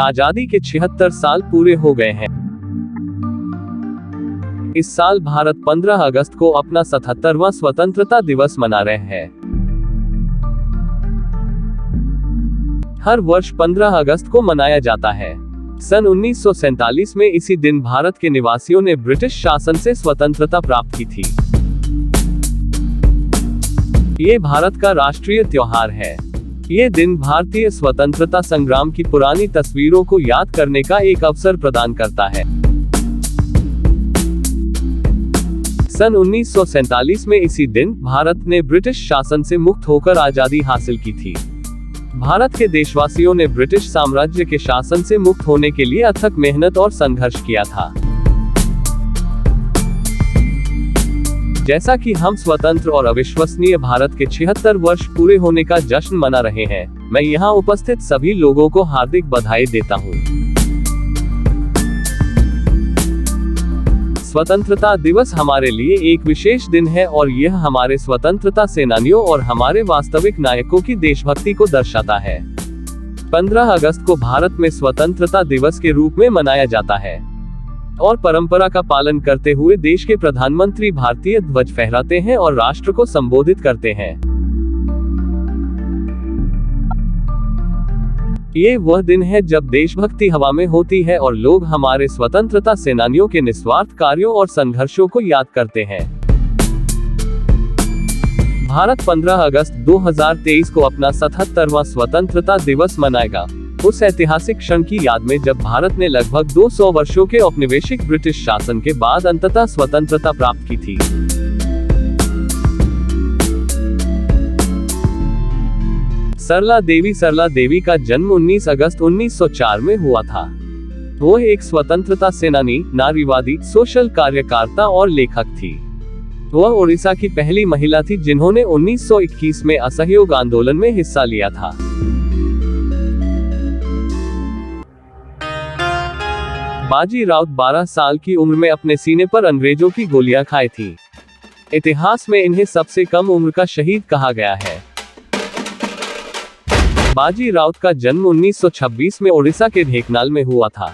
आजादी के 76 साल पूरे हो गए हैं। इस साल भारत 15 अगस्त को अपना 77वां स्वतंत्रता दिवस मना रहे हैं। हर वर्ष 15 अगस्त को मनाया जाता है। सन 1947 में इसी दिन भारत के निवासियों ने ब्रिटिश शासन से स्वतंत्रता प्राप्त की थी। ये भारत का राष्ट्रीय त्योहार है। ये दिन भारतीय स्वतंत्रता संग्राम की पुरानी तस्वीरों को याद करने का एक अवसर प्रदान करता है। सन 1947 में इसी दिन भारत ने ब्रिटिश शासन से मुक्त होकर आजादी हासिल की थी। भारत के देशवासियों ने ब्रिटिश साम्राज्य के शासन से मुक्त होने के लिए अथक मेहनत और संघर्ष किया था। जैसा कि हम स्वतंत्र और अविश्वसनीय भारत के 76 वर्ष पूरे होने का जश्न मना रहे हैं, मैं यहाँ उपस्थित सभी लोगों को हार्दिक बधाई देता हूँ। स्वतंत्रता दिवस हमारे लिए एक विशेष दिन है और यह हमारे स्वतंत्रता सेनानियों और हमारे वास्तविक नायकों की देशभक्ति को दर्शाता है। 15 अगस्त को भारत में स्वतंत्रता दिवस के रूप में मनाया जाता है और परंपरा का पालन करते हुए देश के प्रधानमंत्री भारतीय ध्वज फहराते हैं और राष्ट्र को संबोधित करते हैं। ये वह दिन है जब देशभक्ति हवा में होती है और लोग हमारे स्वतंत्रता सेनानियों के निस्वार्थ कार्यों और संघर्षों को याद करते हैं। भारत 15 अगस्त 2023 को अपना 77वां स्वतंत्रता दिवस मनाएगा, उस ऐतिहासिक क्षण की याद में जब भारत ने लगभग 200 वर्षों के औपनिवेशिक ब्रिटिश शासन के बाद अंततः स्वतंत्रता प्राप्त की थी। सरला देवी का जन्म 19 अगस्त 1904 में हुआ था। वो एक स्वतंत्रता सेनानी, नारीवादी, सोशल कार्यकर्ता और लेखक थी। वह ओडिशा की पहली महिला थी जिन्होंने 1921 में असहयोग आंदोलन में हिस्सा लिया था। बाजी राउत 12 साल की उम्र में अपने सीने पर अंग्रेजों की गोलियां खाई थी। इतिहास में इन्हें सबसे कम उम्र का शहीद कहा गया है। बाजी राउत का जन्म 1926 में ओडिशा के ढेंकनाल में हुआ था।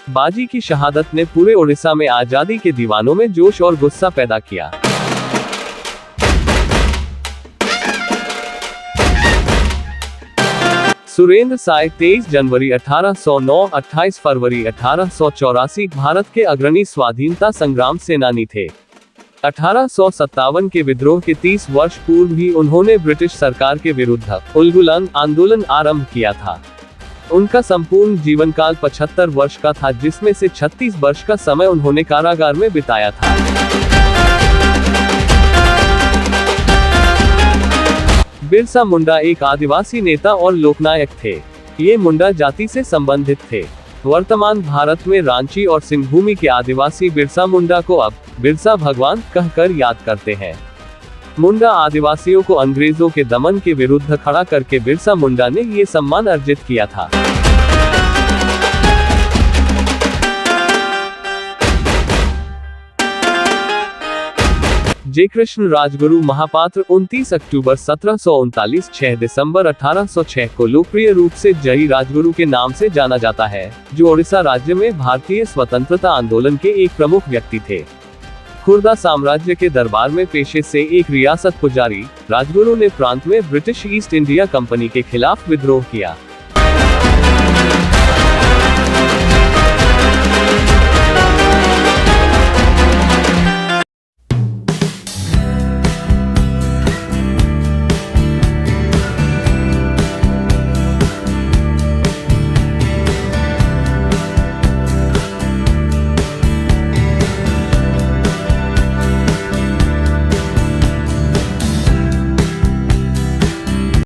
बाजी की शहादत ने पूरे ओडिशा में आजादी के दीवानों में जोश और गुस्सा पैदा किया। सुरेंद्र साय 23 जनवरी 1809, 28 फरवरी 1884 भारत के अग्रणी स्वाधीनता संग्राम सेनानी थे। 1857 के विद्रोह के 30 वर्ष पूर्व ही उन्होंने ब्रिटिश सरकार के विरुद्ध उलगुलान आंदोलन आरंभ किया था। उनका संपूर्ण जीवनकाल 75 वर्ष का था, जिसमें से 36 वर्ष का समय उन्होंने कारागार में बिताया था। बिरसा मुंडा एक आदिवासी नेता और लोकनायक थे। ये मुंडा जाति से संबंधित थे। वर्तमान भारत में रांची और सिंहभूमि के आदिवासी बिरसा मुंडा को अब बिरसा भगवान कहकर याद करते हैं। मुंडा आदिवासियों को अंग्रेजों के दमन के विरुद्ध खड़ा करके बिरसा मुंडा ने ये सम्मान अर्जित किया था। जय कृष्ण राजगुरु महापात्र 29 अक्टूबर 1739, 6 दिसंबर 1806 को लोकप्रिय रूप से जय राजगुरु के नाम से जाना जाता है, जो ओडिशा राज्य में भारतीय स्वतंत्रता आंदोलन के एक प्रमुख व्यक्ति थे। खुर्दा साम्राज्य के दरबार में पेशे से एक रियासत पुजारी, राजगुरु ने प्रांत में ब्रिटिश ईस्ट इंडिया कंपनी के खिलाफ विद्रोह किया।